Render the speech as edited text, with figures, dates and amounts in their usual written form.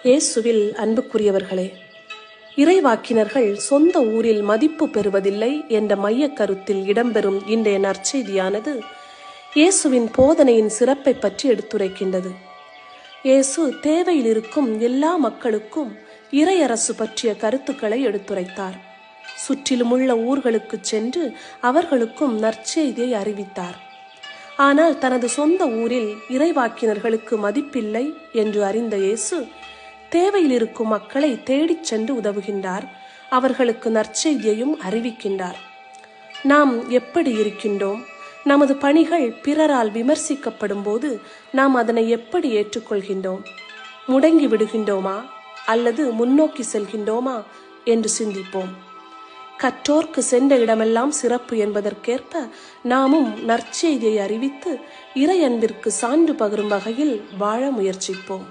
இயேசுவில் அன்புக்குரியவர்களே, இறைவாக்கினர்கள் சொந்த ஊரில் மதிப்பு பெறுவதில்லை என்ற மைய கருத்தில் இடம்பெறும் இன்றைய நற்செய்தியானது இயேசுவின் போதனையின் சிறப்பை பற்றி எடுத்துரைக்கின்றது. இயேசு தேவையில் இருக்கும் எல்லா மக்களுக்கும் இறையரசு பற்றிய கருத்துக்களை எடுத்துரைத்தார். சுற்றிலுமுள்ள ஊர்களுக்கு சென்று அவர்களுக்கும் நற்செய்தியை அறிவித்தார். ஆனால் தனது சொந்த ஊரில் இறைவாக்கினர்களுக்கு மதிப்பில்லை என்று அறிந்த இயேசு தேவையில் இருக்கும் மக்களை தேடிச் சென்று உதவுகின்றார். அவர்களுக்கு நற்செய்தியையும் அறிவிக்கின்றார். நாம் எப்படி இருக்கின்றோம்? நமது பணிகள் பிறரால் விமர்சிக்கப்படும் போது நாம் அதனை எப்படி ஏற்றுக்கொள்கின்றோம்? முடங்கி விடுகின்றோமா அல்லது முன்னோக்கி செல்கின்றோமா என்று சிந்திப்போம். கற்றோர்க்கு சென்ற இடமெல்லாம் சிறப்பு என்பதற்கேற்ப நாமும் நற்செய்தியை அறிவித்து இறை அன்பிற்கு சான்று பகரும் வகையில் வாழ முயற்சிப்போம்.